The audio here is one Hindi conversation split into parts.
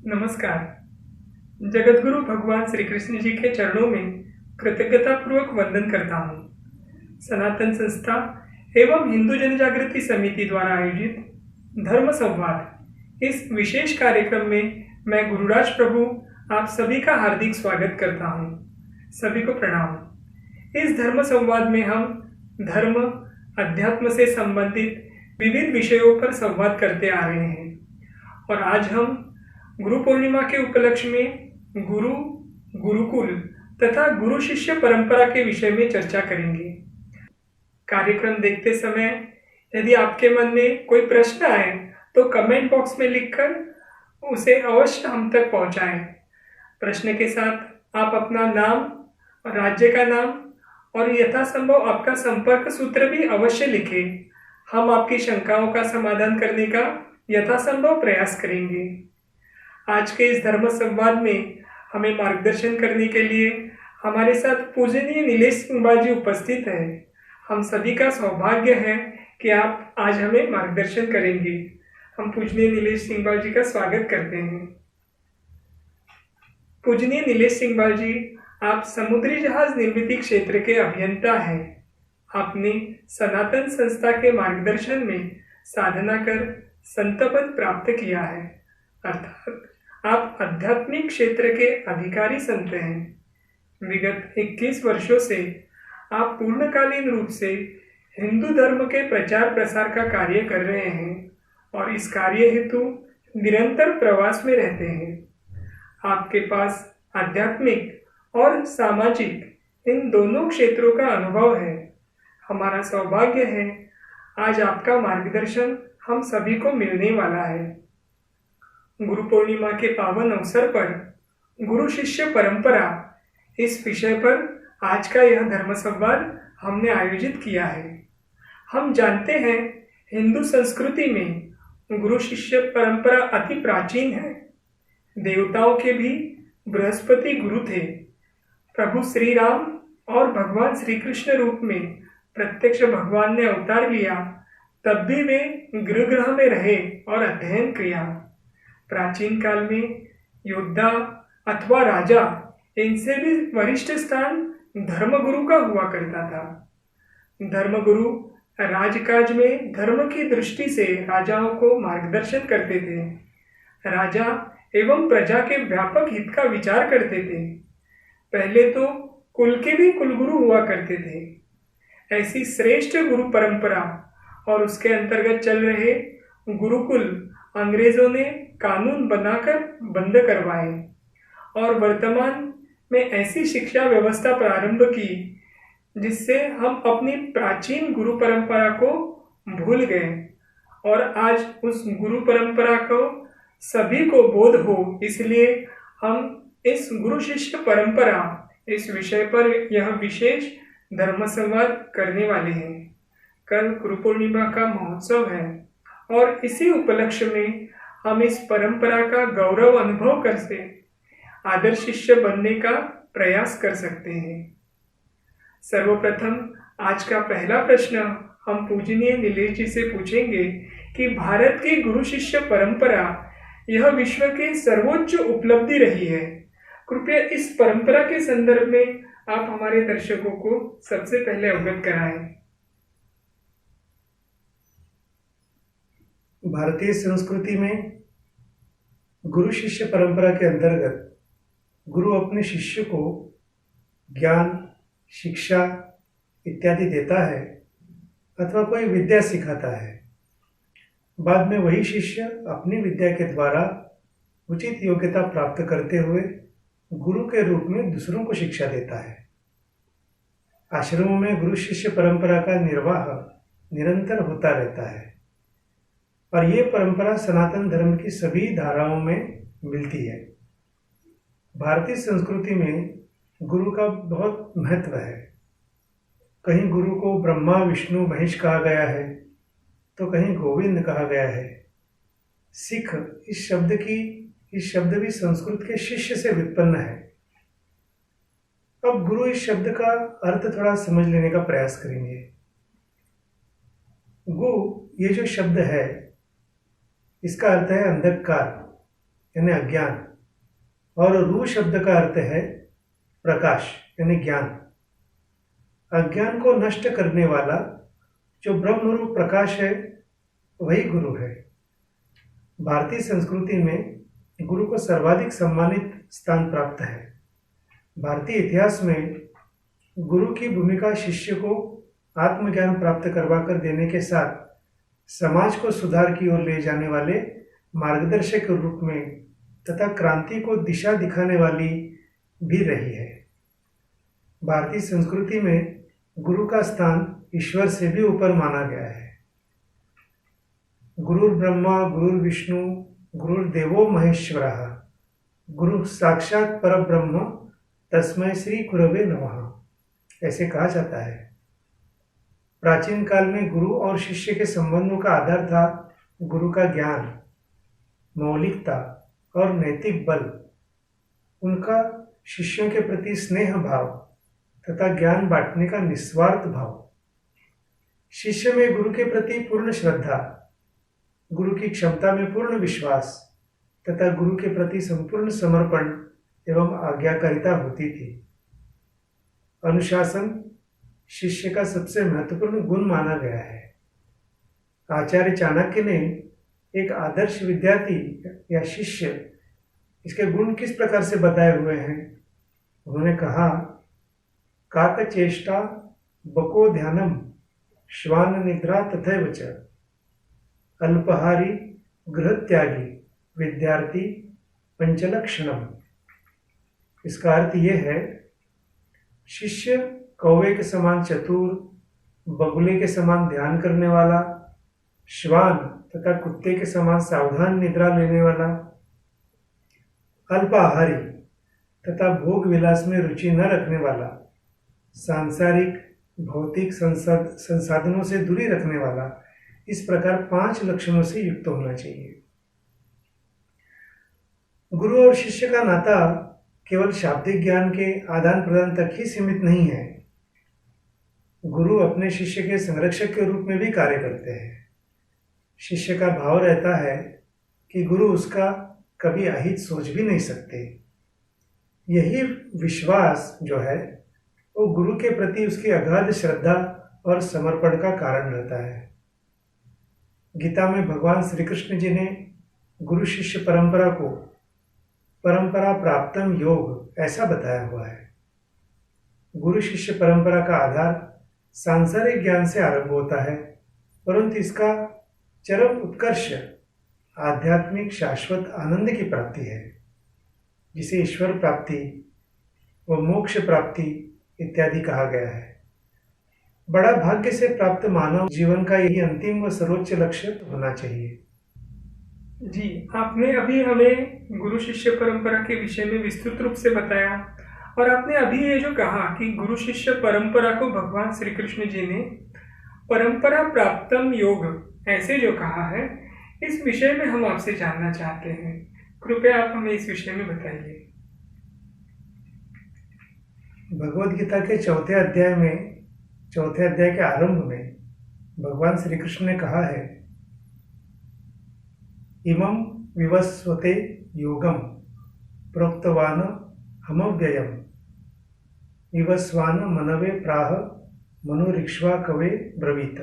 नमस्कार। जगतगुरु भगवान श्री कृष्ण जी के चरणों में कृतज्ञता पूर्वक वंदन करता हूँ। सनातन संस्था एवं हिंदू जनजागृति समिति द्वारा आयोजित धर्म संवाद इस विशेष कार्यक्रम में मैं गुरुराज प्रभु आप सभी का हार्दिक स्वागत करता हूँ। सभी को प्रणाम। इस धर्म संवाद में हम धर्म अध्यात्म से संबंधित विविध विषयों पर संवाद करते आ रहे हैं और आज हम गुरु पूर्णिमा के उपलक्ष्य में गुरु, गुरुकुल तथा गुरु शिष्य परंपरा के विषय में चर्चा करेंगे। कार्यक्रम देखते समय यदि आपके मन में कोई प्रश्न आए तो कमेंट बॉक्स में लिखकर उसे अवश्य हम तक पहुंचाएं। प्रश्न के साथ आप अपना नाम और राज्य का नाम और यथासंभव आपका संपर्क सूत्र भी अवश्य लिखें। हम आपकी शंकाओं का समाधान करने का यथासंभव प्रयास करेंगे। आज के इस धर्म संवाद में हमें मार्गदर्शन करने के लिए हमारे साथ पूजनीय नीलेश सिंह जी उपस्थित हैं। हम सभी का सौभाग्य है कि आप आज हमें मार्गदर्शन करेंगे। हम पूजनीय नीलेश सिंह जी का स्वागत करते हैं। पूजनीय नीलेश सिंह जी, आप समुद्री जहाज निर्मित क्षेत्र के अभियंता हैं। आपने सनातन संस्था के मार्गदर्शन में साधना कर संत पद प्राप्त किया है, अर्थात आप आध्यात्मिक क्षेत्र के अधिकारी संत हैं। विगत 21 वर्षों से आप पूर्णकालीन रूप से हिंदू धर्म के प्रचार प्रसार का कार्य कर रहे हैं और इस कार्य हेतु निरंतर प्रवास में रहते हैं। आपके पास आध्यात्मिक और सामाजिक इन दोनों क्षेत्रों का अनुभव है। हमारा सौभाग्य है आज आपका मार्गदर्शन हम सभी को मिलने वाला है। गुरु पूर्णिमा के पावन अवसर पर गुरु शिष्य परंपरा इस विषय पर आज का यह धर्म संवाद हमने आयोजित किया है। हम जानते हैं हिंदू संस्कृति में गुरु शिष्य परंपरा अति प्राचीन है। देवताओं के भी बृहस्पति गुरु थे। प्रभु श्री राम और भगवान श्री कृष्ण रूप में प्रत्यक्ष भगवान ने अवतार लिया, तब भी वे गृह में रहे और अध्ययन किया। प्राचीन काल में योद्धा अथवा राजा, इनसे भी वरिष्ठ स्थान धर्मगुरु का हुआ करता था। धर्मगुरु राजकाज में धर्म की दृष्टि से राजाओं को मार्गदर्शन करते थे। राजा एवं प्रजा के व्यापक हित का विचार करते थे। पहले तो कुल के भी कुलगुरु हुआ करते थे। ऐसी श्रेष्ठ गुरु परंपरा और उसके अंतर्गत चल रहे गुरुकुल अंग्रेजों ने कानून बनाकर बंद करवाए और वर्तमान में ऐसी शिक्षा व्यवस्था प्रारंभ की जिससे हम अपनी प्राचीन गुरु परंपरा को भूल गए और आज उस गुरु परंपरा को सभी को बोध हो, इसलिए हम इस गुरु शिष्य परंपरा इस विषय पर यह विशेष धर्म संवाद करने वाले हैं। कल गुरु पूर्णिमा का महोत्सव है और इसी उपलक्ष्य में हम इस परंपरा का गौरव अनुभव कर से आदर्श शिष्य बनने का प्रयास कर सकते हैं। सर्वप्रथम आज का पहला प्रश्न हम पूजनीय नीलेश जी से पूछेंगे कि भारत की गुरु शिष्य परंपरा यह विश्व की सर्वोच्च उपलब्धि रही है। कृपया इस परंपरा के संदर्भ में आप हमारे दर्शकों को सबसे पहले अवगत कराएं। भारतीय संस्कृति में गुरु शिष्य परंपरा के अंतर्गत गुरु अपने शिष्य को ज्ञान, शिक्षा इत्यादि देता है अथवा कोई विद्या सिखाता है। बाद में वही शिष्य अपनी विद्या के द्वारा उचित योग्यता प्राप्त करते हुए गुरु के रूप में दूसरों को शिक्षा देता है। आश्रमों में गुरु शिष्य परंपरा का निर्वाह निरंतर होता रहता है और ये परंपरा सनातन धर्म की सभी धाराओं में मिलती है। भारतीय संस्कृति में गुरु का बहुत महत्व है। कहीं गुरु को ब्रह्मा, विष्णु, महेश कहा गया है तो कहीं गोविंद कहा गया है। सिख इस शब्द भी संस्कृत के शिष्य से व्युत्पन्न है। अब गुरु इस शब्द का अर्थ थोड़ा समझ लेने का प्रयास करेंगे। गु ये जो शब्द है इसका अर्थ है अंधकार यानी अज्ञान, और रू शब्द का अर्थ है प्रकाश यानी ज्ञान। अज्ञान को नष्ट करने वाला जो ब्रह्म रूप प्रकाश है वही गुरु है। भारतीय संस्कृति में गुरु को सर्वाधिक सम्मानित स्थान प्राप्त है। भारतीय इतिहास में गुरु की भूमिका शिष्य को आत्मज्ञान प्राप्त करवाकर देने के साथ समाज को सुधार की ओर ले जाने वाले मार्गदर्शक के रूप में तथा क्रांति को दिशा दिखाने वाली भी रही है। भारतीय संस्कृति में गुरु का स्थान ईश्वर से भी ऊपर माना गया है। गुरुर् ब्रह्मा गुरुर्विष्णु गुरुर्देवो महेश्वरः, गुरु साक्षात परब्रह्म तस्मै श्री गुरवे नमः, ऐसे कहा जाता है। प्राचीन काल में गुरु और शिष्य के संबंधों का आधार था गुरु का ज्ञान, मौलिकता और नैतिक बल, उनका शिष्यों के प्रति स्नेह भाव तथा ज्ञान बांटने का निस्वार्थ भाव। शिष्य में गुरु के प्रति पूर्ण श्रद्धा, गुरु की क्षमता में पूर्ण विश्वास तथा गुरु के प्रति संपूर्ण समर्पण एवं आज्ञाकारिता होती थी। अनुशासन शिष्य का सबसे महत्वपूर्ण गुण माना गया है। आचार्य चाणक्य ने एक आदर्श विद्यार्थी या शिष्य इसके गुण किस प्रकार से बताए हुए हैं। उन्होंने कहा, काक चेष्टा बको ध्यानम श्वान निद्रा तथैव च, अल्पहारी गृहत्यागी विद्यार्थी पंचलक्षणम। इसका अर्थ यह है, शिष्य कौवे के समान चतुर, बगुले के समान ध्यान करने वाला, श्वान तथा कुत्ते के समान सावधान निद्रा लेने वाला, अल्पाहारी तथा भोग विलास में रुचि न रखने वाला, सांसारिक भौतिक संसाधनों से दूरी रखने वाला, इस प्रकार 5 लक्षणों से युक्त होना चाहिए। गुरु और शिष्य का नाता केवल शाब्दिक ज्ञान के आदान प्रदान तक ही सीमित नहीं है। गुरु अपने शिष्य के संरक्षक के रूप में भी कार्य करते हैं। शिष्य का भाव रहता है कि गुरु उसका कभी अहित सोच भी नहीं सकते। यही विश्वास जो है वो गुरु के प्रति उसकी अगाध श्रद्धा और समर्पण का कारण रहता है। गीता में भगवान श्री कृष्ण जी ने गुरु शिष्य परंपरा को परंपरा प्राप्तम योग ऐसा बताया हुआ है। गुरु शिष्य परंपरा का आधार सांसारिक ज्ञान से आरंभ होता है, परंतु इसका चरम उत्कर्ष आध्यात्मिक शाश्वत आनंद की प्राप्ति है, जिसे ईश्वर प्राप्ति व मोक्ष प्राप्ति इत्यादि कहा गया है। बड़ा भाग्य से प्राप्त मानव जीवन का यही अंतिम व सर्वोच्च लक्ष्य होना चाहिए। जी, आपने अभी हमें गुरु शिष्य परंपरा के विषय में विस्तृत रूप से बताया, और आपने अभी ये जो कहा कि गुरु शिष्य परंपरा को भगवान श्री कृष्ण जी ने परंपरा प्राप्तम योग ऐसे जो कहा है, इस विषय में हम आपसे जानना चाहते हैं। कृपया आप हमें इस विषय में बताइए। भगवद गीता के चौथे अध्याय के आरंभ में भगवान श्री कृष्ण ने कहा है, इमं विवस्वते योगम प्रोक्तवान हमव्ययम विवस्वान मनवे प्राह मनुरिक्ष्वा कवे ब्रवीत।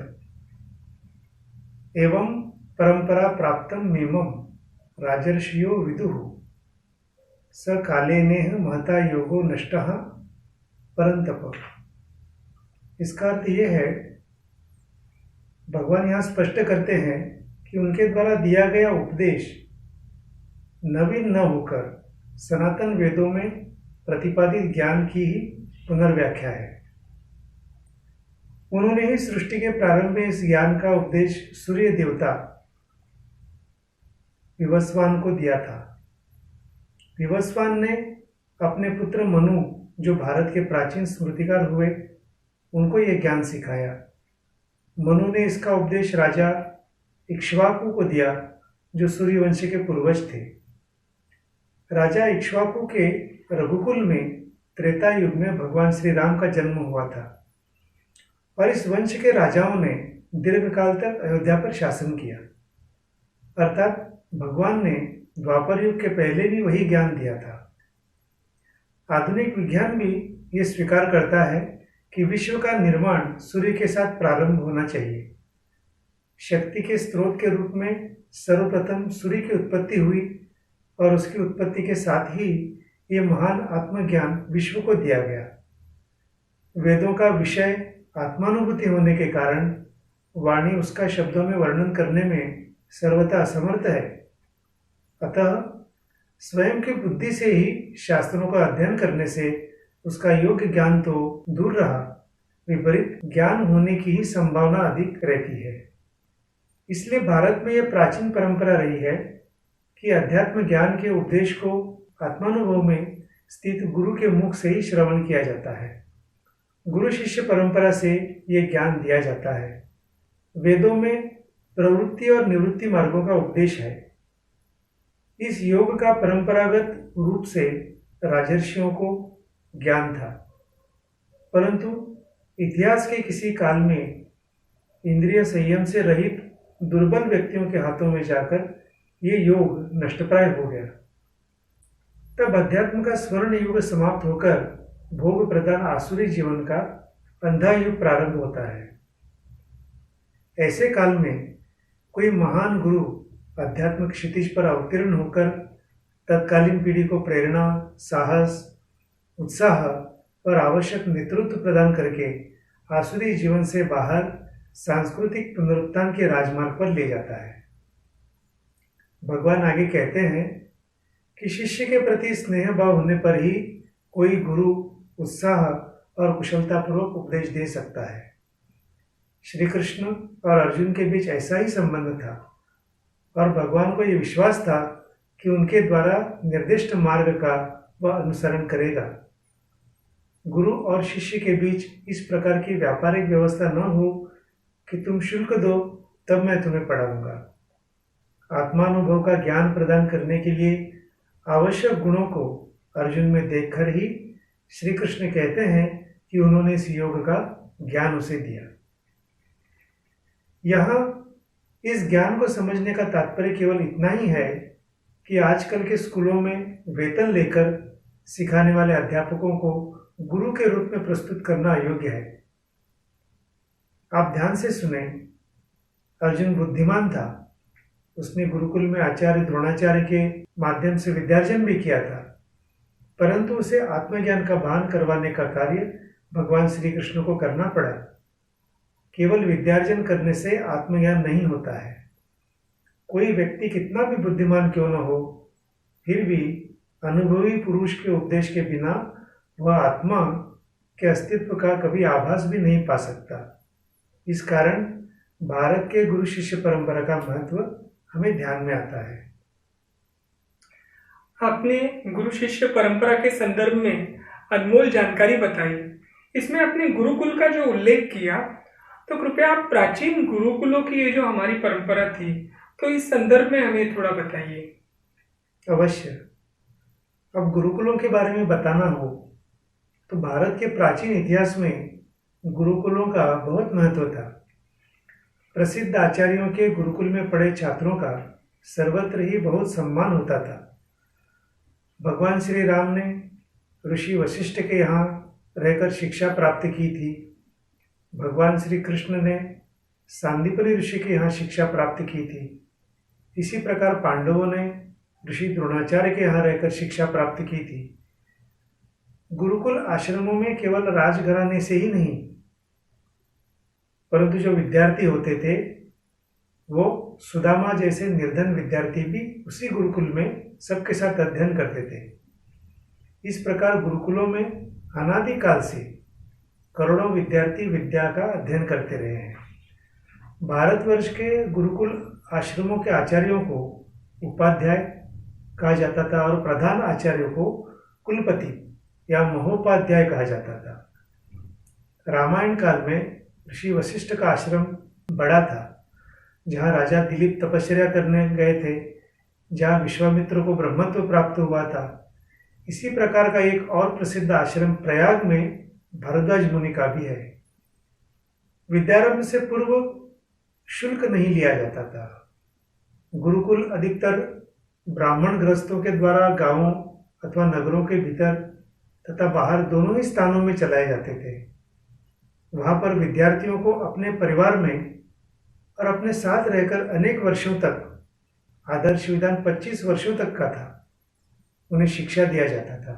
एवं परंपरा प्राप्तम मेमं राजर्षियो विदुः स कालेनेह महता योगो नष्टः परंतप। इसका अर्थ यह है, भगवान यहाँ स्पष्ट करते हैं कि उनके द्वारा दिया गया उपदेश नवीन न होकर सनातन वेदों में प्रतिपादित ज्ञान की ही पुनर्व्याख्या है। उन्होंने ही सृष्टि के प्रारंभ में इस ज्ञान का उपदेश सूर्य देवता विवस्वान को दिया था। विवस्वान ने अपने पुत्र मनु, जो भारत के प्राचीन स्मृतिकार हुए, उनको यह ज्ञान सिखाया। मनु ने इसका उपदेश राजा इक्ष्वाकु को दिया, जो सूर्यवंशी के पूर्वज थे। राजा इक्ष्वाकु के रघुकुल में त्रेता युग में भगवान श्री राम का जन्म हुआ था, और इस वंश के राजाओं ने दीर्घकाल तक अयोध्या पर शासन किया। अर्थात भगवान ने द्वापर युग के पहले भी वही ज्ञान दिया था। आधुनिक विज्ञान भी ये स्वीकार करता है कि विश्व का निर्माण सूर्य के साथ प्रारंभ होना चाहिए। शक्ति के स्रोत के रूप में सर्वप्रथम सूर्य की उत्पत्ति हुई और उसकी उत्पत्ति के साथ ही ये महान आत्मज्ञान विश्व को दिया गया। वेदों का विषय आत्मानुभूति होने के कारण वाणी उसका शब्दों में वर्णन करने में सर्वथा असमर्थ है। अतः स्वयं की बुद्धि से ही शास्त्रों का अध्ययन करने से उसका योग्य ज्ञान तो दूर रहा, विपरीत ज्ञान होने की ही संभावना अधिक रहती है। इसलिए भारत में यह प्राचीन परंपरा रही है कि अध्यात्म ज्ञान के उपदेश को आत्मानुभव में स्थित गुरु के मुख से ही श्रवण किया जाता है। गुरु शिष्य परंपरा से यह ज्ञान दिया जाता है। वेदों में प्रवृत्ति और निवृत्ति मार्गों का उपदेश है। इस योग का परंपरागत रूप से राजर्षियों को ज्ञान था, परंतु इतिहास के किसी काल में इंद्रिय संयम से रहित दुर्बल व्यक्तियों के हाथों में जाकर ये योग नष्टप्राय हो गया। तब अध्यात्म का स्वर्ण युग समाप्त होकर भोग प्रधान आसुरी जीवन का अंधा युग प्रारंभ होता है। ऐसे काल में कोई महान गुरु आध्यात्मिक क्षितिज पर अवतीर्ण होकर तत्कालीन पीढ़ी को प्रेरणा, साहस, उत्साह और आवश्यक नेतृत्व प्रदान करके आसुरी जीवन से बाहर सांस्कृतिक पुनरुत्थान के राजमार्ग पर ले जाता है। भगवान आगे कहते हैं कि शिष्य के प्रति स्नेह भाव होने पर ही कोई गुरु उत्साह और कुशलतापूर्वक उपदेश दे सकता है। श्री कृष्ण और अर्जुन के बीच ऐसा ही संबंध था और भगवान को यह विश्वास था कि उनके द्वारा निर्दिष्ट मार्ग का वह अनुसरण करेगा। गुरु और शिष्य के बीच इस प्रकार की व्यापारिक व्यवस्था न हो कि तुम शुल्क दो तब मैं तुम्हें पढ़ाऊंगा। आत्मानुभव का ज्ञान प्रदान करने के लिए आवश्यक गुणों को अर्जुन में देखकर ही श्री कृष्ण कहते हैं कि उन्होंने इस योग का ज्ञान उसे दिया। यहाँ इस ज्ञान को समझने का तात्पर्य केवल इतना ही है कि आजकल के स्कूलों में वेतन लेकर सिखाने वाले अध्यापकों को गुरु के रूप में प्रस्तुत करना अयोग्य है। आप ध्यान से सुने। अर्जुन बुद्धिमान था। उसने गुरुकुल में आचार्य द्रोणाचार्य के माध्यम से विद्यार्जन भी किया था, परंतु उसे आत्मज्ञान का भान करवाने का कार्य भगवान श्री कृष्ण को करना पड़ा। केवल विद्यार्जन करने से आत्मज्ञान नहीं होता है। कोई व्यक्ति कितना भी बुद्धिमान क्यों न हो, फिर भी अनुभवी पुरुष के उपदेश के बिना वह आत्मा के अस्तित्व का कभी आभास भी नहीं पा सकता। इस कारण भारत के गुरु शिष्य परंपरा का महत्व हमें ध्यान में आता है। आपने गुरु शिष्य परंपरा के संदर्भ में अनमोल जानकारी बताई। इसमें अपने गुरुकुल का जो उल्लेख किया, तो कृपया आप प्राचीन गुरुकुलों की ये जो हमारी परंपरा थी, तो इस संदर्भ में हमें थोड़ा बताइए। अवश्य। अब गुरुकुलों के बारे में बताना हो तो भारत के प्राचीन इतिहास में गुरुकुलों का बहुत महत्व था। प्रसिद्ध आचार्यों के गुरुकुल में पढ़े छात्रों का सर्वत्र ही बहुत सम्मान होता था। भगवान श्री राम ने ऋषि वशिष्ठ के यहाँ रहकर शिक्षा प्राप्त की थी। भगवान श्री कृष्ण ने सांदीपनि ऋषि के यहाँ शिक्षा प्राप्त की थी। इसी प्रकार पांडवों ने ऋषि द्रोणाचार्य के यहाँ रहकर शिक्षा प्राप्त की थी। गुरुकुल आश्रमों में केवल राजघराने से ही नहीं, परंतु जो विद्यार्थी होते थे वो सुदामा जैसे निर्धन विद्यार्थी भी उसी गुरुकुल में सबके साथ अध्ययन करते थे। इस प्रकार गुरुकुलों में अनादिकाल से करोड़ों विद्यार्थी विद्या का अध्ययन करते रहे हैं। भारतवर्ष के गुरुकुल आश्रमों के आचार्यों को उपाध्याय कहा जाता था और प्रधान आचार्यों को कुलपति या महोपाध्याय कहा जाता था। रामायण काल में ऋषि वशिष्ठ का आश्रम बड़ा था, जहाँ राजा दिलीप तपस्या करने गए थे, जहाँ विश्वामित्र को ब्रह्मत्व प्राप्त हुआ था। इसी प्रकार का एक और प्रसिद्ध आश्रम प्रयाग में भरद्वाज मुनि का भी है। विद्यारंभ से पूर्व शुल्क नहीं लिया जाता था। गुरुकुल अधिकतर ब्राह्मण गृहस्थों के द्वारा गांवों अथवा नगरों के भीतर तथा बाहर दोनों ही स्थानों में चलाए जाते थे। वहां पर विद्यार्थियों को अपने परिवार में और अपने साथ रहकर अनेक वर्षों तक, आदर्श विधान 25 वर्षों तक का था, उन्हें शिक्षा दिया जाता था।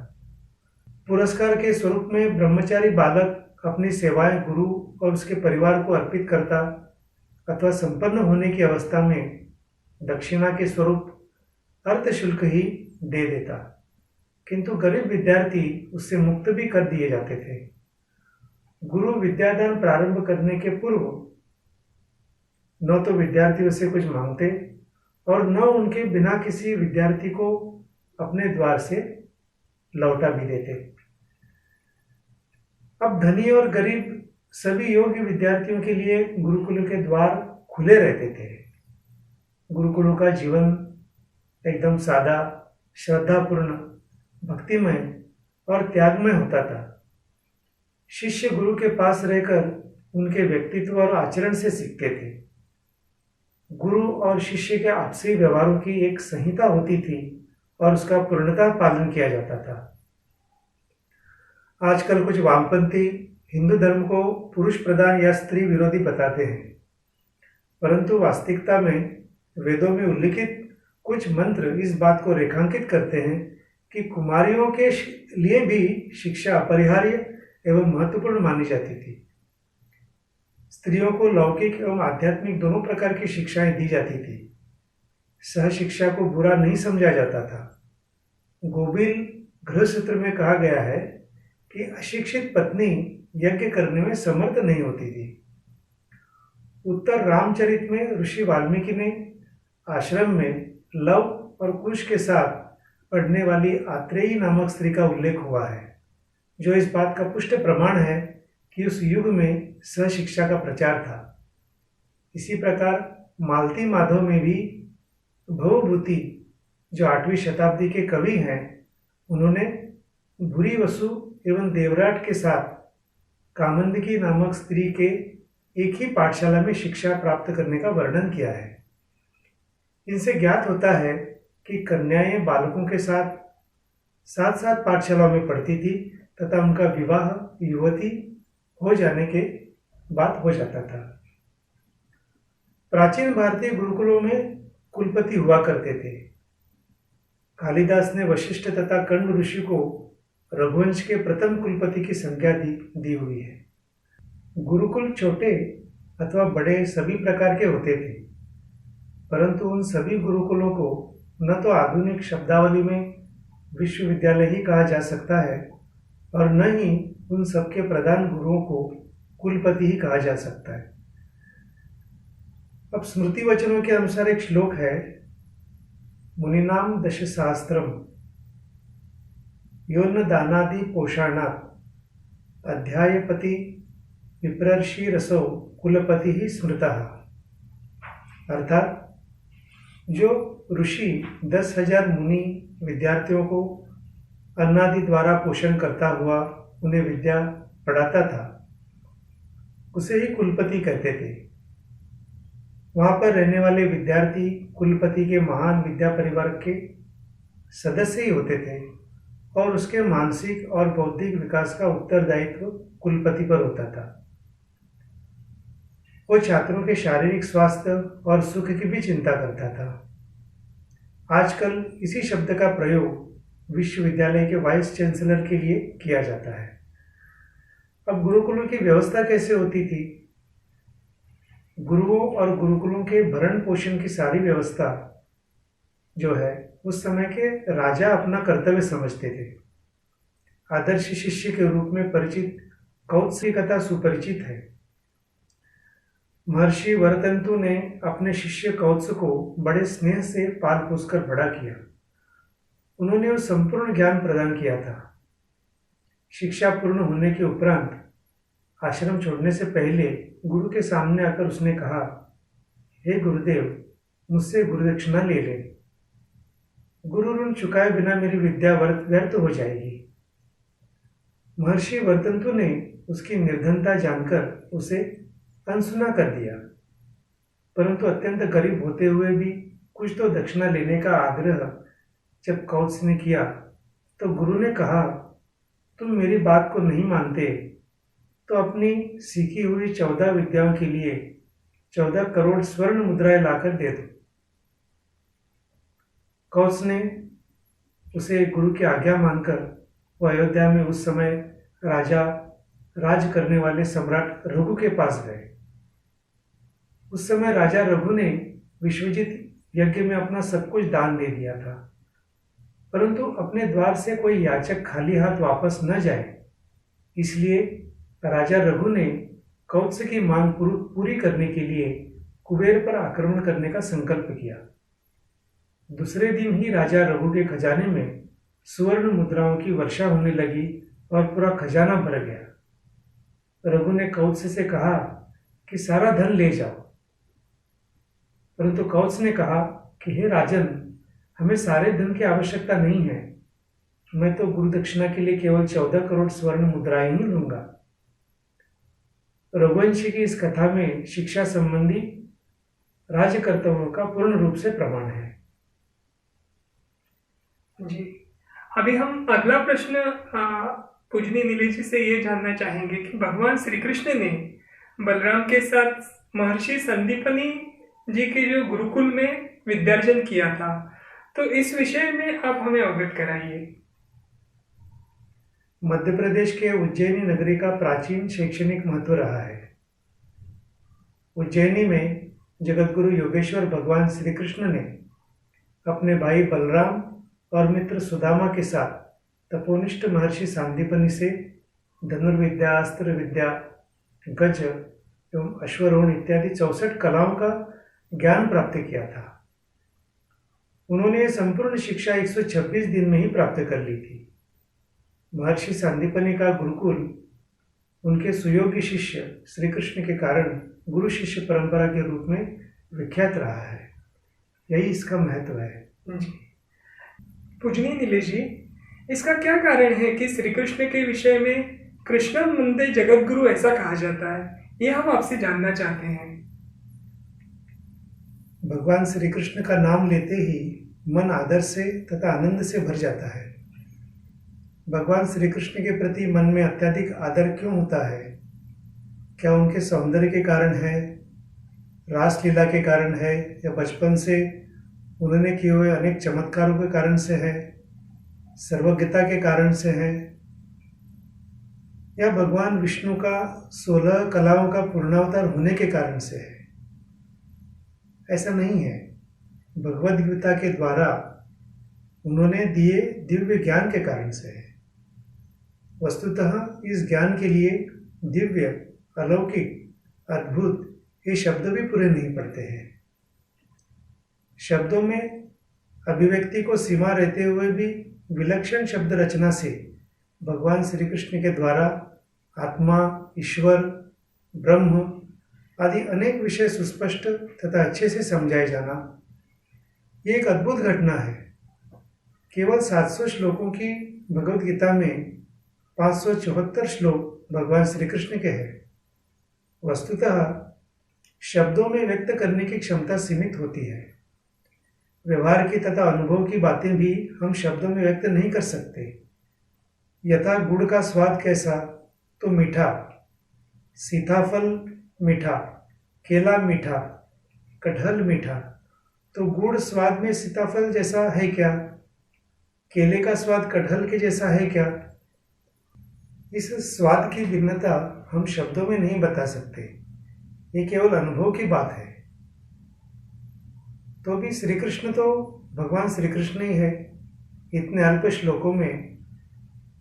पुरस्कार के स्वरूप में ब्रह्मचारी बालक अपनी सेवाएं गुरु और उसके परिवार को अर्पित करता अथवा संपन्न होने की अवस्था में दक्षिणा के स्वरूप अर्थ शुल्क ही दे देता, किंतु गरीब विद्यार्थी उससे मुक्त भी कर दिए जाते थे। गुरु विद्यादान प्रारंभ करने के पूर्व न तो विद्यार्थियों से कुछ मांगते और न उनके बिना किसी विद्यार्थी को अपने द्वार से लौटा भी देते। अब धनी और गरीब सभी योग्य विद्यार्थियों के लिए गुरुकुलों के द्वार खुले रहते थे। गुरुकुलों का जीवन एकदम सादा, श्रद्धापूर्ण, भक्तिमय और त्यागमय होता था। शिष्य गुरु के पास रहकर उनके व्यक्तित्व और आचरण से सीखते थे। गुरु और शिष्य के आपसी व्यवहारों की एक संहिता होती थी और उसका पूर्णतः पालन किया जाता था। आजकल कुछ वामपंथी हिंदू धर्म को पुरुष प्रधान या स्त्री विरोधी बताते हैं, परंतु वास्तविकता में वेदों में उल्लिखित कुछ मंत्र इस बात को रेखांकित करते हैं कि कुमारियों के लिए भी शिक्षा अपरिहार्य एवं महत्वपूर्ण मानी जाती थी। स्त्रियों को लौकिक एवं आध्यात्मिक दोनों प्रकार की शिक्षाएं दी जाती थी। सह शिक्षा को बुरा नहीं समझा जाता था। गोबिल गृहसूत्र में कहा गया है कि अशिक्षित पत्नी यज्ञ करने में समर्थ नहीं होती थी। उत्तर रामचरित में ऋषि वाल्मीकि ने आश्रम में लव और कुश के साथ पढ़ने वाली आत्रेयी नामक स्त्री का उल्लेख हुआ है, जो इस बात का पुष्ट प्रमाण है कि उस युग में सहशिक्षा का प्रचार था। इसी प्रकार मालती माधव में भी भवभूति, जो 8वीं शताब्दी के कवि हैं, उन्होंने भूरी वसु एवं देवराट के साथ कामंदकी नामक स्त्री के एक ही पाठशाला में शिक्षा प्राप्त करने का वर्णन किया है। इनसे ज्ञात होता है कि कन्याएं बालकों के साथ साथ साथ पाठशाला में पढ़ती थी तथा उनका विवाह युवती हो जाने के बाद हो जाता था। प्राचीन भारतीय गुरुकुलों में कुलपति हुआ करते थे। कालिदास ने वशिष्ठ तथा कण्व ऋषि को रघुवंश के प्रथम कुलपति की संज्ञा दी हुई है। गुरुकुल छोटे अथवा बड़े सभी प्रकार के होते थे, परंतु उन सभी गुरुकुलों को न तो आधुनिक शब्दावली में विश्वविद्यालय ही कहा जा सकता है और न ही उन सबके प्रधान गुरुओं को कुलपति ही कहा जा सकता है। अब स्मृति वचनों के अनुसार एक श्लोक है, मुनिनाम दशसहस्त्रम योन्न दानादि पोषाणात् अध्यायपति विप्रर्षि रसो कुलपति ही स्मृतः। अर्थात जो ऋषि 10,000 मुनि विद्यार्थियों को अन्नादि द्वारा पोषण करता हुआ उन्हें विद्या पढ़ाता था, उसे ही कुलपति कहते थे। वहां पर रहने वाले विद्यार्थी कुलपति के महान विद्या परिवार के सदस्य ही होते थे और उसके मानसिक और बौद्धिक विकास का उत्तरदायित्व कुलपति पर होता था। वो छात्रों के शारीरिक स्वास्थ्य और सुख की भी चिंता करता था। आजकल इसी शब्द का प्रयोग विश्वविद्यालय के वाइस चांसलर के लिए किया जाता है। अब गुरुकुलों की व्यवस्था कैसे होती थी? गुरुओं और गुरुकुलों के भरण पोषण की सारी व्यवस्था जो है उस समय के राजा अपना कर्तव्य समझते थे। आदर्श शिष्य के रूप में परिचित कौत्स की कथा सुपरिचित है। महर्षि वरतंतु ने अपने शिष्य कौत्स को बड़े स्नेह से पाल पोसकर बड़ा किया। उन्होंने उसे संपूर्ण ज्ञान प्रदान किया था। शिक्षा पूर्ण होने के उपरांत आश्रम छोड़ने से पहले गुरु के सामने आकर उसने कहा, हे गुरुदेव, मुझसे गुरुदक्षिणा ले ले। गुरु ऋण चुकाए बिना मेरी विद्या व्यर्थ हो जाएगी। महर्षि वर्तंतु ने उसकी निर्धनता जानकर उसे अनसुना कर दिया, परंतु अत्यंत गरीब होते हुए भी कुछ तो दक्षिणा लेने का आग्रह जब कौत्स ने किया तो गुरु ने कहा, तुम मेरी बात को नहीं मानते तो अपनी सीखी हुई 14 विद्याओं के लिए 14 करोड़ स्वर्ण मुद्राएं लाकर दे दो। कौत्स ने उसे गुरु की आज्ञा मानकर वो अयोध्या में उस समय राज करने वाले सम्राट रघु के पास गए। उस समय राजा रघु ने विश्वजित यज्ञ में अपना सब कुछ दान दे दिया था, परंतु अपने द्वार से कोई याचक खाली हाथ वापस न जाए, इसलिए राजा रघु ने कौत्स की मांग पूरी करने के लिए कुबेर पर आक्रमण करने का संकल्प किया। दूसरे दिन ही राजा रघु के खजाने में सुवर्ण मुद्राओं की वर्षा होने लगी और पूरा खजाना भर गया। रघु ने कौत्स से कहा कि सारा धन ले जाओ, परंतु कौत्स ने कहा कि हे राजन, हमें सारे धन की आवश्यकता नहीं है, मैं तो गुरु दक्षिणा के लिए केवल 14 करोड़ स्वर्ण मुद्राएं ही लूंगा। रघुवंशी की इस कथा में शिक्षा संबंधी राज्य कर्तव्यों का पूर्ण रूप से प्रमाण है। जी, अभी हम अगला प्रश्न पूजनी नीले जी से ये जानना चाहेंगे कि भगवान श्री कृष्ण ने बलराम के साथ महर्षि संदीपनी जी के जो गुरुकुल में विद्यार्जन किया था, तो इस विषय में आप हमें अवगत कराइए। मध्य प्रदेश के उज्जैनी नगरी का प्राचीन शैक्षणिक महत्व रहा है। उज्जैनी में जगतगुरु योगेश्वर भगवान श्री कृष्ण ने अपने भाई बलराम और मित्र सुदामा के साथ तपोनिष्ठ महर्षि सांदीपनि से धनुर्विद्या, अस्त्र विद्या, गज एवं अश्वरोहण इत्यादि 64 कलाओं का ज्ञान प्राप्त किया था। उन्होंने संपूर्ण शिक्षा 126 दिन में ही प्राप्त कर ली थी। महर्षि सांदीपनि का गुरुकुल उनके सुयोग्य शिष्य श्री कृष्ण के कारण गुरु शिष्य परंपरा के रूप में विख्यात रहा है। यही इसका महत्व है। पूजनी नीले जी, इसका क्या कारण है कि श्री कृष्ण के विषय में कृष्ण वंदे जगत गुरु ऐसा कहा जाता है? ये हम आपसे जानना चाहते हैं। भगवान श्री कृष्ण का नाम लेते ही मन आदर से तथा आनंद से भर जाता है। भगवान श्री कृष्ण के प्रति मन में अत्यधिक आदर क्यों होता है? क्या उनके सौंदर्य के कारण है, रासलीला के कारण है, या बचपन से उन्होंने किए हुए अनेक चमत्कारों के कारण से है, सर्वज्ञता के कारण से है, या भगवान विष्णु का 16 कलाओं का पूर्णावतार होने के कारण से है? ऐसा नहीं है। भगवद गीता के द्वारा उन्होंने दिए दिव्य ज्ञान के कारण से है। वस्तुतः इस ज्ञान के लिए दिव्य, अलौकिक, अद्भुत ये शब्द भी पूरे नहीं पड़ते हैं। शब्दों में अभिव्यक्ति को सीमा रहते हुए भी विलक्षण शब्द रचना से भगवान श्री कृष्ण के द्वारा आत्मा, ईश्वर, ब्रह्म आदि अनेक विषय सुस्पष्ट तथा अच्छे से समझाए जाना, ये एक अद्भुत घटना है। केवल 700 श्लोकों की भगवद गीता में 574 श्लोक भगवान श्री कृष्ण के हैं। वस्तुतः शब्दों में व्यक्त करने की क्षमता सीमित होती है। व्यवहार की तथा अनुभव की बातें भी हम शब्दों में व्यक्त नहीं कर सकते। यथा गुड़ का स्वाद कैसा, तो मीठा, सीताफल मीठा, केला मीठा, कटहल मीठा, तो गुड़ स्वाद में सीताफल जैसा है क्या? केले का स्वाद कटहल के जैसा है क्या? इस स्वाद की भिन्नता हम शब्दों में नहीं बता सकते। ये केवल अनुभव की बात है। तो भी श्री कृष्ण तो भगवान श्री कृष्ण ही है। इतने अल्प श्लोकों में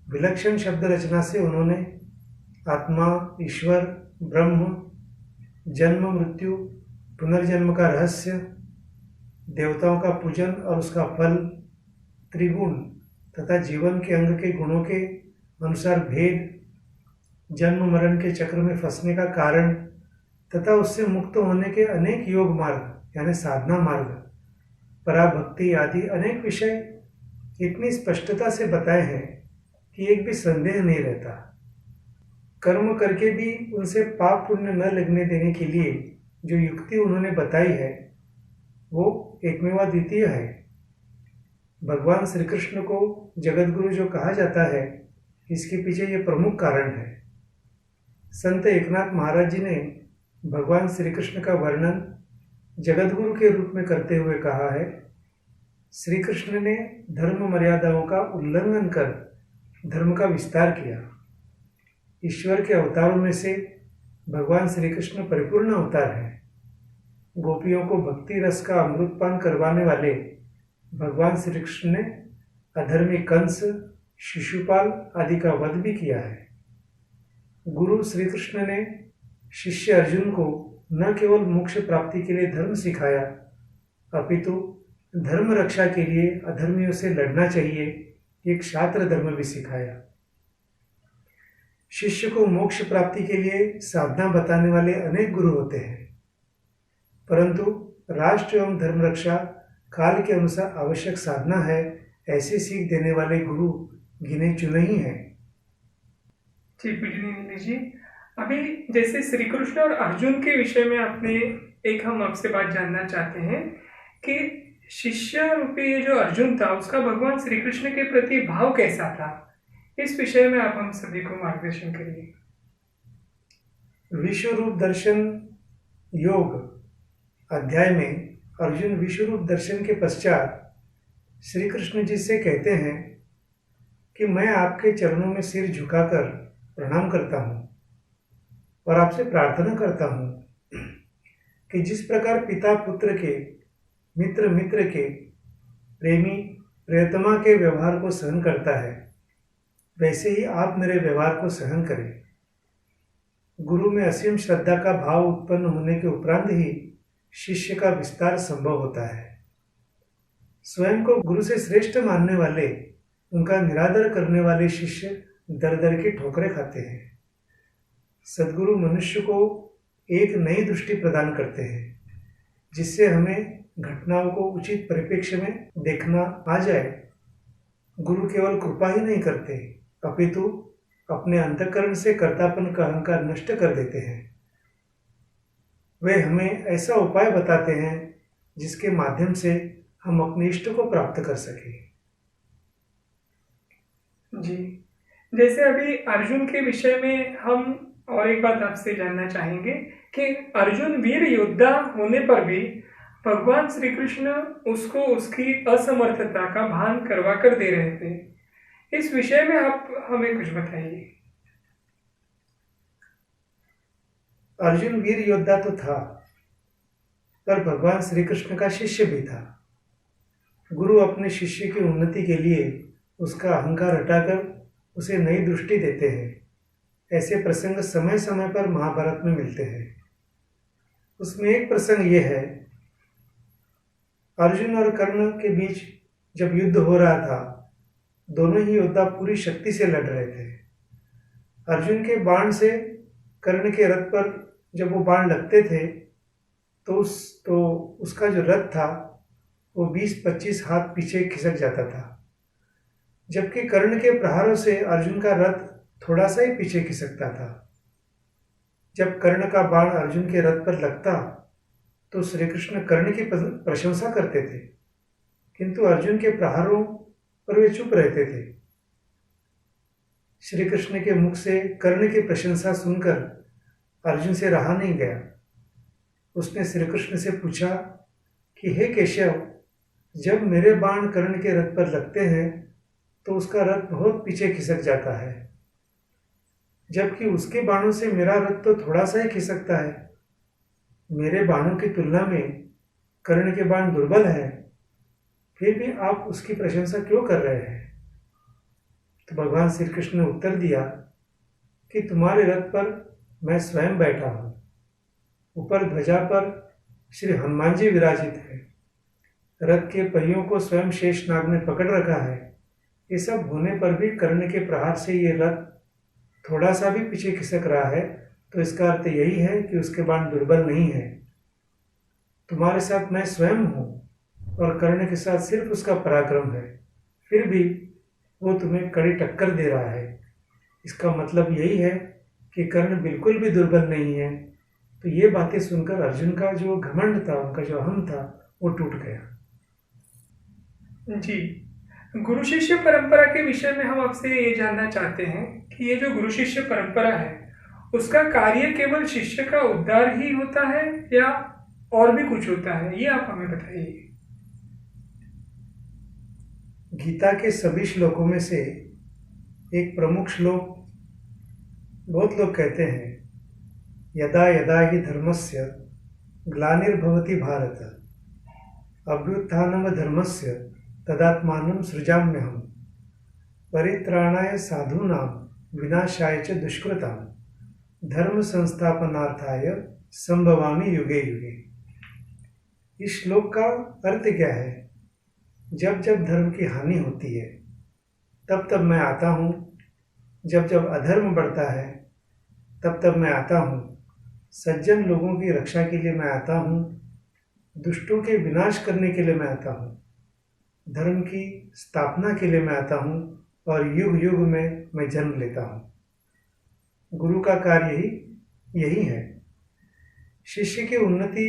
विलक्षण शब्द रचना से उन्होंने आत्मा, ईश्वर, ब्रह्म, जन्म, मृत्यु, पुनर्जन्म का रहस्य, देवताओं का पूजन और उसका फल, त्रिगुण तथा जीवन के अंग के गुणों के अनुसार भेद, जन्म मरण के चक्र में फंसने का कारण तथा उससे मुक्त होने के अनेक योग मार्ग यानी साधना मार्ग, पराभक्ति आदि अनेक विषय इतनी स्पष्टता से बताए हैं कि एक भी संदेह नहीं रहता। कर्म करके भी उनसे पाप पुण्य न लगने देने के लिए जो युक्ति उन्होंने बताई है वो एकमेवाद्वितीय है। भगवान श्री कृष्ण को जगत गुरु जो कहा जाता है, इसके पीछे ये प्रमुख कारण है। संत एकनाथ महाराज जी ने भगवान श्री कृष्ण का वर्णन जगत गुरु के रूप में करते हुए कहा है, श्री कृष्ण ने धर्म मर्यादाओं का उल्लंघन कर धर्म का विस्तार किया। ईश्वर के अवतारों में से भगवान श्री कृष्ण परिपूर्ण अवतार है। गोपियों को भक्ति रस का अमृतपान करवाने वाले भगवान श्री कृष्ण ने अधर्मी कंस, शिशुपाल आदि का वध भी किया है। गुरु श्री कृष्ण ने शिष्य अर्जुन को न केवल मोक्ष प्राप्ति के लिए धर्म सिखाया, अपितु धर्म रक्षा के लिए अधर्मियों से लड़ना चाहिए, एक क्षात्र धर्म भी सिखाया। शिष्य को मोक्ष प्राप्ति के लिए साधना बताने वाले अनेक गुरु होते हैं, परंतु राष्ट्र एवं धर्म रक्षा काल के अनुसार आवश्यक साधना है, ऐसी सीख देने वाले गुरु गिने चुने ही हैं। जी पूजनीय जी, अभी जैसे श्री कृष्ण और अर्जुन के विषय में आपने एक हम आपसे बात जानना चाहते हैं कि शिष्य रूपी ये जो अर्जुन था, उसका भगवान श्री कृष्ण के प्रति भाव कैसा था, इस विषय में आप हम सभी को मार्गदर्शन करिए। विश्व रूप दर्शन योग अध्याय में अर्जुन विश्व रूप दर्शन के पश्चात श्री कृष्ण जी से कहते हैं कि मैं आपके चरणों में सिर झुकाकर प्रणाम करता हूँ और आपसे प्रार्थना करता हूँ कि जिस प्रकार पिता पुत्र के, मित्र मित्र के, प्रेमी प्रियतमा के व्यवहार को सहन करता है, वैसे ही आप मेरे व्यवहार को सहन करें। गुरु में असीम श्रद्धा का भाव उत्पन्न होने के उपरांत ही शिष्य का विस्तार संभव होता है। स्वयं को गुरु से श्रेष्ठ मानने वाले, उनका निरादर करने वाले शिष्य दर दर की ठोकरें खाते हैं। सद्गुरु मनुष्य को एक नई दृष्टि प्रदान करते हैं, जिससे हमें घटनाओं को उचित परिप्रेक्ष्य में देखना आ जाए। गुरु केवल कृपा ही नहीं करते, अपितु अपने अंतःकरण से कर्तापन का अहंकार नष्ट कर देते हैं। वे हमें ऐसा उपाय बताते हैं जिसके माध्यम से हम अपने इष्ट को प्राप्त कर सकें। जी, जैसे अभी अर्जुन के विषय में हम और एक बात आपसे जानना चाहेंगे कि अर्जुन वीर योद्धा होने पर भी भगवान श्री कृष्ण उसको उसकी असमर्थता का भान करवा कर दे रहे थे। इस विषय में आप हमें कुछ बताइए। अर्जुन वीर योद्धा तो था, पर भगवान श्री कृष्ण का शिष्य भी था। गुरु अपने शिष्य की उन्नति के लिए उसका अहंकार हटाकर उसे नई दृष्टि देते हैं। ऐसे प्रसंग समय समय पर महाभारत में मिलते हैं। उसमें एक प्रसंग यह है, अर्जुन और कर्ण के बीच जब युद्ध हो रहा था, दोनों ही योद्धा पूरी शक्ति से लड़ रहे थे। अर्जुन के बाण से कर्ण के रथ पर जब वो बाण लगते थे तो उसका जो रथ था वो 20-25 हाथ पीछे खिसक जाता था, जबकि कर्ण के प्रहारों से अर्जुन का रथ थोड़ा सा ही पीछे खिसकता था। जब कर्ण का बाण अर्जुन के रथ पर लगता तो श्री कृष्ण कर्ण की प्रशंसा करते थे, किंतु अर्जुन के प्रहारों पर वे चुप रहते थे। श्री कृष्ण के मुख से कर्ण की प्रशंसा सुनकर अर्जुन से रहा नहीं गया। उसने श्री कृष्ण से पूछा कि हे केशव, जब मेरे बाण कर्ण के रथ पर लगते हैं तो उसका रथ बहुत पीछे खिसक जाता है, जबकि उसके बाणों से मेरा रथ तो थोड़ा सा ही खिसकता है। मेरे बाणों की तुलना में कर्ण के बाण दुर्बल है, फिर भी आप उसकी प्रशंसा क्यों कर रहे हैं? तो भगवान श्री कृष्ण ने उत्तर दिया कि तुम्हारे रथ पर मैं स्वयं बैठा हूं। ऊपर ध्वजा पर श्री हनुमान जी विराजित है। रथ के पहियों को स्वयं शेषनाग ने पकड़ रखा है। ये सब होने पर भी कर्ण के प्रहार से ये रथ थोड़ा सा भी पीछे खिसक रहा है, तो इसका अर्थ यही है कि उसके बाण दुर्बल नहीं है। तुम्हारे साथ मैं स्वयं हूं और कर्ण के साथ सिर्फ उसका पराक्रम है, फिर भी वो तुम्हें कड़ी टक्कर दे रहा है। इसका मतलब यही है कि कर्ण बिल्कुल भी दुर्बल नहीं है। तो ये बातें सुनकर अर्जुन का जो घमंड था, उनका जो अहम था, वो टूट गया। जी, गुरु शिष्य परंपरा के विषय में हम आपसे ये जानना चाहते हैं कि ये जो गुरु शिष्य परंपरा है उसका कार्य केवल शिष्य का उद्धार ही होता है या और भी कुछ होता है, ये आप हमें बताइए। गीता के सभी श्लोकों में से एक प्रमुख श्लोक बहुत लोग कहते हैं, यदा यदा हि धर्मस्य ग्लानिर्भवति भारत अभ्युत्थानम धर्मस्य तदात्मानं सृजाम्यहम् परित्राणाय साधूनां विनाशाय च दुष्कृतां धर्म संस्थापनार्थाय संभवामि युगे युगे। इस श्लोक का अर्थ क्या है? जब जब धर्म की हानि होती है तब तब मैं आता हूँ, जब जब अधर्म बढ़ता है तब तब मैं आता हूँ, सज्जन लोगों की रक्षा के लिए मैं आता हूँ, दुष्टों के विनाश करने के लिए मैं आता हूँ, धर्म की स्थापना के लिए मैं आता हूँ और युग युग में मैं जन्म लेता हूँ। गुरु का कार्य ही यही है। शिष्य की उन्नति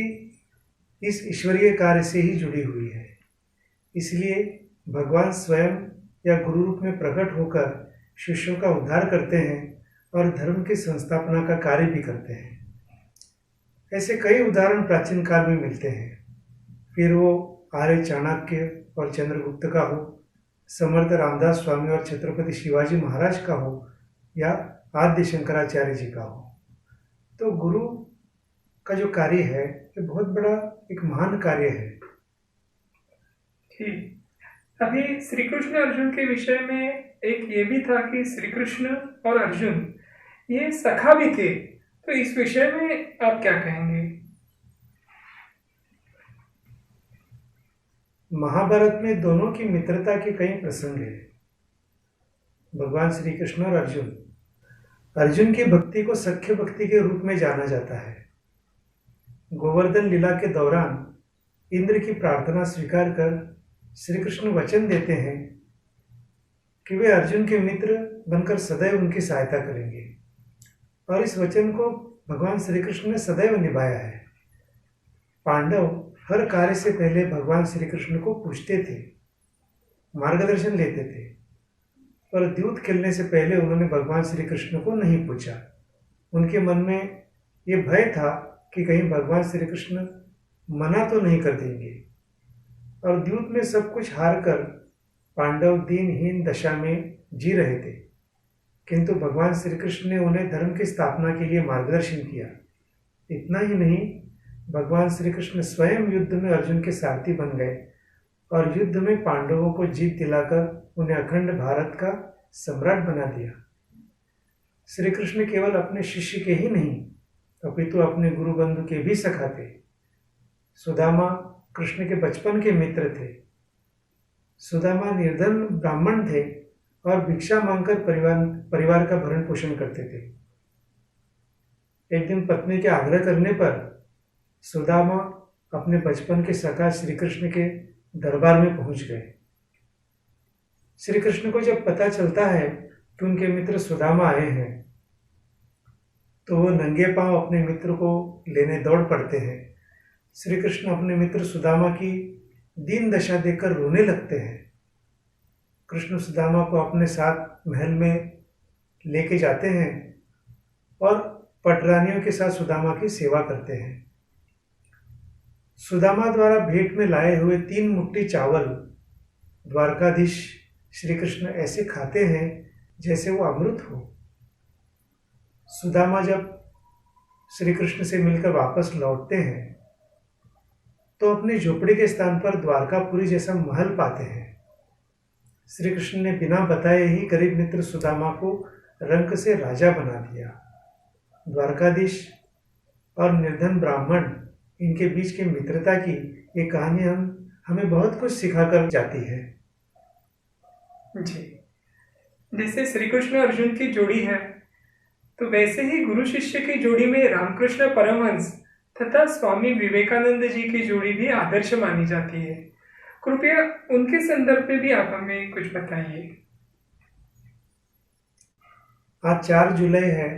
इस ईश्वरीय कार्य से ही जुड़ी हुई है। इसलिए भगवान स्वयं या गुरु रूप में प्रकट होकर शिष्यों का उद्धार करते हैं और धर्म की संस्थापना का कार्य भी करते हैं। ऐसे कई उदाहरण प्राचीन काल में मिलते हैं, फिर वो आर्य चाणक्य और चंद्रगुप्त का हो, समर्थ रामदास स्वामी और छत्रपति शिवाजी महाराज का हो, या आद्य शंकराचार्य जी का हो। तो गुरु का जो कार्य है ये बहुत बड़ा एक महान कार्य है। ठीक, अभी श्री कृष्ण अर्जुन के विषय में एक ये भी था कि श्री कृष्ण और अर्जुन ये सखा भी थे, तो इस विषय में आप क्या कहेंगे? महाभारत में दोनों की मित्रता के कई प्रसंग हैं। भगवान श्री कृष्ण और अर्जुन की भक्ति को सख्य भक्ति के रूप में जाना जाता है। गोवर्धन लीला के दौरान इंद्र की प्रार्थना स्वीकार कर श्री कृष्ण वचन देते हैं कि वे अर्जुन के मित्र बनकर सदैव उनकी सहायता करेंगे, और इस वचन को भगवान श्री कृष्ण ने सदैव निभाया है। पांडव हर कार्य से पहले भगवान श्री कृष्ण को पूछते थे, मार्गदर्शन लेते थे, पर द्यूत खेलने से पहले उन्होंने भगवान श्री कृष्ण को नहीं पूछा। उनके मन में ये भय था कि कहीं भगवान श्री कृष्ण मना तो नहीं कर देंगे, और द्यूत में सब कुछ हार कर पांडव दीनहीन दशा में जी रहे थे। किंतु भगवान श्री कृष्ण ने उन्हें धर्म की स्थापना के लिए मार्गदर्शन किया। इतना ही नहीं, भगवान श्री कृष्ण स्वयं युद्ध में अर्जुन के सारथी बन गए और युद्ध में पांडवों को जीत दिलाकर उन्हें अखंड भारत का सम्राट बना दिया। श्री कृष्ण केवल अपने शिष्य के ही नहीं अपितु अपने गुरु बंधु के भी सखा थे। सुदामा कृष्ण के बचपन के मित्र थे। सुदामा निर्धन ब्राह्मण थे और भिक्षा मांगकर परिवार का भरण पोषण करते थे। एक दिन पत्नी के आग्रह करने पर सुदामा अपने बचपन के सखा श्री कृष्ण के दरबार में पहुंच गए। श्री कृष्ण को जब पता चलता है कि उनके मित्र सुदामा आए हैं, तो वो नंगे पांव अपने मित्र को लेने दौड़ पड़ते हैं। श्री कृष्ण अपने मित्र सुदामा की दीन दशा देखकर रोने लगते हैं। कृष्ण सुदामा को अपने साथ महल में लेके जाते हैं और पटरानियों के साथ सुदामा की सेवा करते हैं। सुदामा द्वारा भेंट में लाए हुए 3 मुट्ठी चावल द्वारकाधीश श्री कृष्ण ऐसे खाते हैं जैसे वो अमृत हो। सुदामा जब श्री कृष्ण से मिलकर वापस लौटते हैं तो अपनी झोपड़ी के स्थान पर द्वारकापुरी जैसा महल पाते हैं। श्री कृष्ण ने बिना बताए ही गरीब मित्र सुदामा को रंक से राजा बना दिया। द्वारकाधीश और निर्धन ब्राह्मण इनके बीच की मित्रता की ये कहानी हमें बहुत कुछ सिखाकर जाती है। जी, जैसे श्री कृष्ण अर्जुन की जोड़ी है, तो वैसे ही गुरु शिष्य की जोड़ी में रामकृष्ण परमहंस तथा स्वामी विवेकानंद जी की जोड़ी भी आदर्श मानी जाती है। कृपया उनके संदर्भ में भी आप हमें कुछ बताइए। आज 4 जुलाई है,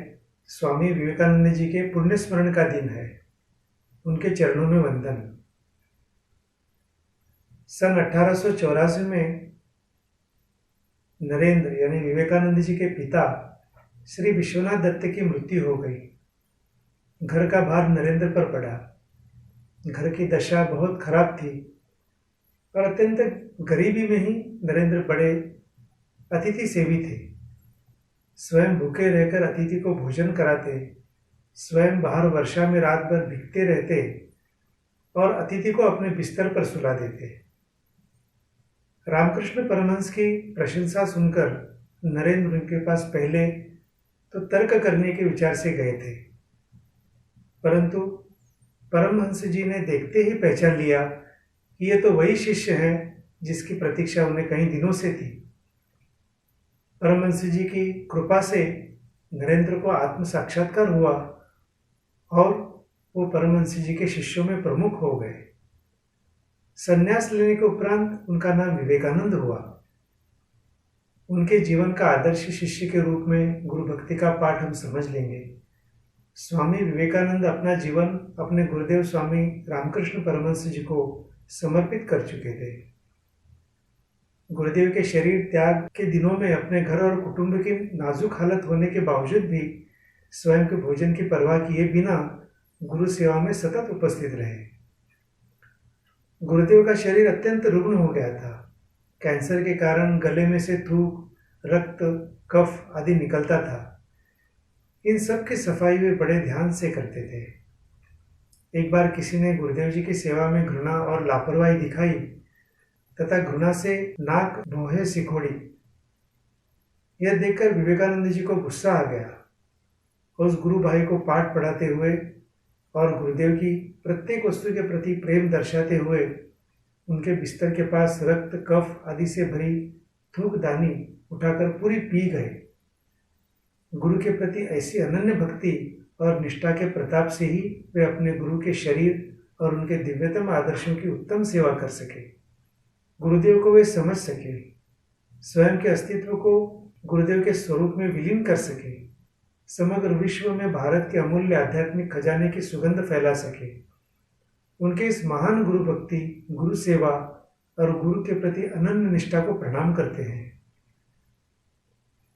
स्वामी विवेकानंद जी के पुण्य स्मरण का दिन है। उनके चरणों में वंदन। सन 1884 में नरेंद्र यानी विवेकानंद जी के पिता श्री विश्वनाथ दत्त की मृत्यु हो गई। घर का भार नरेंद्र पर पड़ा। घर की दशा बहुत खराब थी और अत्यंत गरीबी में ही नरेंद्र बड़े अतिथि सेवी थे। स्वयं भूखे रहकर अतिथि को भोजन कराते, स्वयं बाहर वर्षा में रात भर भीगते रहते और अतिथि को अपने बिस्तर पर सुला देते। रामकृष्ण परमहंस की प्रशंसा सुनकर नरेंद्र उनके पास पहले तो तर्क करने के विचार से गए थे, परंतु परमहंस जी ने देखते ही पहचान लिया कि ये तो वही शिष्य है जिसकी प्रतीक्षा उन्हें कई दिनों से थी। परमहंस जी की कृपा से नरेंद्र को आत्म साक्षात्कार हुआ और वो परमहंस जी के शिष्यों में प्रमुख हो गए। संन्यास लेने के उपरांत उनका नाम विवेकानंद हुआ। उनके जीवन का आदर्श शिष्य के रूप में गुरु भक्ति का पाठ हम समझ लेंगे। स्वामी विवेकानंद अपना जीवन अपने गुरुदेव स्वामी रामकृष्ण परमहंस जी को समर्पित कर चुके थे। गुरुदेव के शरीर त्याग के दिनों में अपने घर और कुटुंब की नाजुक हालत होने के बावजूद भी स्वयं के भोजन की परवाह किए बिना गुरु सेवा में सतत उपस्थित रहे। गुरुदेव का शरीर अत्यंत रुग्ण हो गया था। कैंसर के कारण गले में से थूक, रक्त, कफ आदि निकलता था। इन सब की सफाई वे बड़े ध्यान से करते थे। एक बार किसी ने गुरुदेव जी की सेवा में घृणा और लापरवाही दिखाई तथा घृणा से नाक भौहें सिकोड़ी। यह देखकर विवेकानंद जी को गुस्सा आ गया। उस गुरु भाई को पाठ पढ़ाते हुए और गुरुदेव की प्रत्येक वस्तु के प्रति प्रेम दर्शाते हुए उनके बिस्तर के पास रक्त, कफ आदि से भरी थूकदानी उठाकर पूरी पी गए। गुरु के प्रति ऐसी अनन्य भक्ति और निष्ठा के प्रताप से ही वे अपने गुरु के शरीर और उनके दिव्यतम आदर्शों की उत्तम सेवा कर सके। गुरुदेव को वे समझ सके, स्वयं के अस्तित्व को गुरुदेव के स्वरूप में विलीन कर सके, समग्र विश्व में भारत के अमूल्य आध्यात्मिक खजाने की सुगंध फैला सके। उनके इस महान गुरु भक्ति, गुरु सेवा और गुरु के प्रति अनन्य निष्ठा को प्रणाम करते हैं।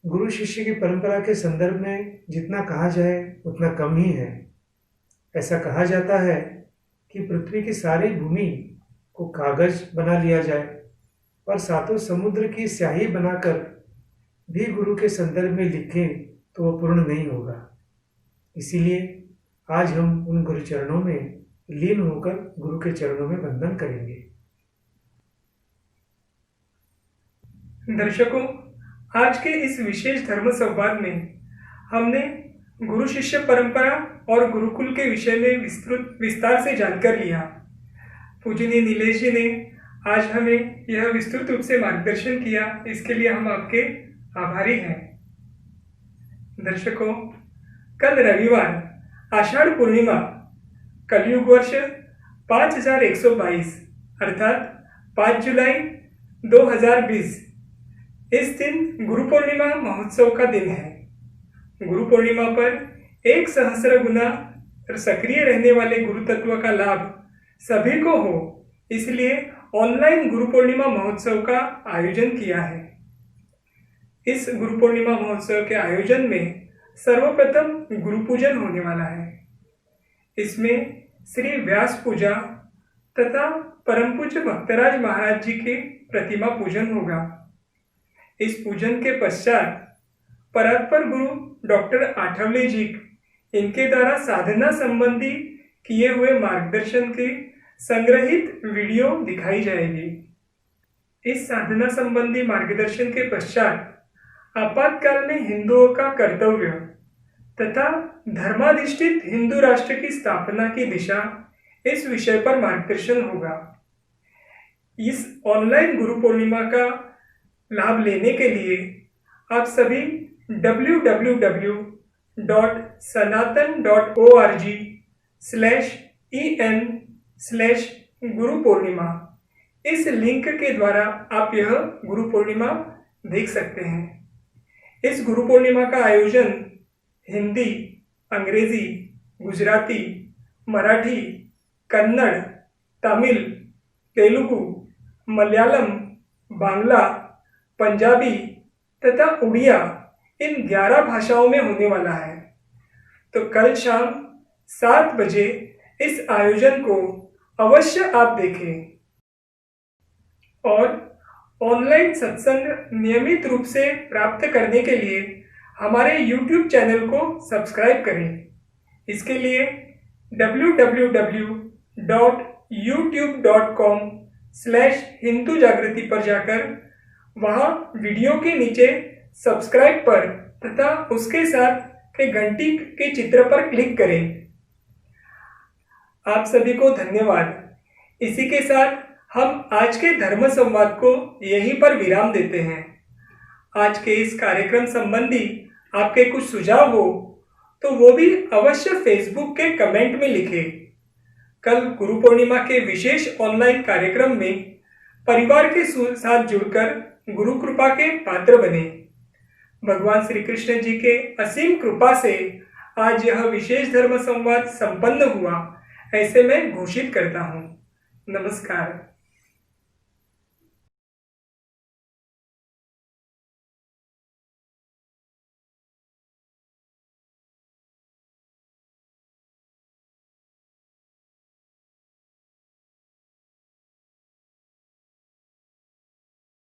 गुरु शिष्य की परंपरा के संदर्भ में जितना कहा जाए उतना कम ही है। ऐसा कहा जाता है कि पृथ्वी की सारी भूमि को कागज बना लिया जाए और सातों समुद्र की स्याही बनाकर भी गुरु के संदर्भ में लिखें तो वो पूर्ण नहीं होगा। इसीलिए आज हम उन गुरु चरणों में लीन होकर गुरु के चरणों में वंदन करेंगे। दर्शकों, आज के इस विशेष धर्म संवाद में हमने गुरु शिष्य परंपरा और गुरुकुल के विषय में विस्तार से जानकर लिया। पूजनीय नीलेश जी ने आज हमें यह विस्तृत रूप से मार्गदर्शन किया, इसके लिए हम आपके आभारी हैं। दर्शकों, कल रविवार आषाढ़ पूर्णिमा कलयुग वर्ष 5122 अर्थात 5 जुलाई 2020 इस दिन गुरु पूर्णिमा महोत्सव का दिन है। गुरु पूर्णिमा पर 1 सहस्र गुना सक्रिय रहने वाले गुरु तत्व का लाभ सभी को हो, इसलिए ऑनलाइन गुरु पूर्णिमा महोत्सव का आयोजन किया है। इस गुरु पूर्णिमा महोत्सव के आयोजन में सर्वप्रथम गुरु पूजन होने वाला है। इसमें श्री व्यास पूजा तथा परम पूज्य भक्तराज महाराज जी के प्रतिमा पूजन होगा। इस पूजन के पश्चात परात्पर गुरु डॉक्टर आठवले जी इनके द्वारा साधना संबंधी किए हुए मार्गदर्शन के संग्रहित वीडियो दिखाई जाएगी। इस साधना संबंधी मार्गदर्शन के पश्चात आपातकाल में हिंदुओं का कर्तव्य तथा धर्माधिष्ठित हिंदू राष्ट्र की स्थापना की दिशा, इस विषय पर मार्गदर्शन होगा। इस ऑनलाइन गुरु पूर्णिमा का लाभ लेने के लिए आप सभी www.sanatan.org/en/गुरु पूर्णिमा इस लिंक के द्वारा आप यह गुरु पूर्णिमा देख सकते हैं। इस गुरु पूर्णिमा का आयोजन हिंदी, अंग्रेजी, गुजराती, मराठी, कन्नड़, तमिल, तेलुगु, मलयालम, बांग्ला, पंजाबी तथा उड़िया इन 11 भाषाओं में होने वाला है। तो कल शाम 7 बजे इस आयोजन को अवश्य आप देखें और ऑनलाइन सत्संग नियमित रूप से प्राप्त करने के लिए हमारे YouTube चैनल को सब्सक्राइब करें। इसके लिए www.youtube.com/हिंदू जागृति पर जाकर वहां वीडियो के नीचे सब्सक्राइब पर तथा उसके साथ के घंटी के चित्र पर क्लिक करें। आप सभी को धन्यवाद। इसी के साथ हम आज के धर्म संवाद को यहीं पर विराम देते हैं। आज के इस कार्यक्रम संबंधी आपके कुछ सुझाव हो तो वो भी अवश्य फेसबुक के कमेंट में लिखें। कल गुरु पूर्णिमा के विशेष ऑनलाइन कार्यक्रम में परिवार के साथ जुड़कर गुरु कृपा के पात्र बने। भगवान श्री कृष्ण जी के असीम कृपा से आज यह विशेष धर्म संवाद संपन्न हुआ, ऐसे मैं घोषित करता हूँ। नमस्कार।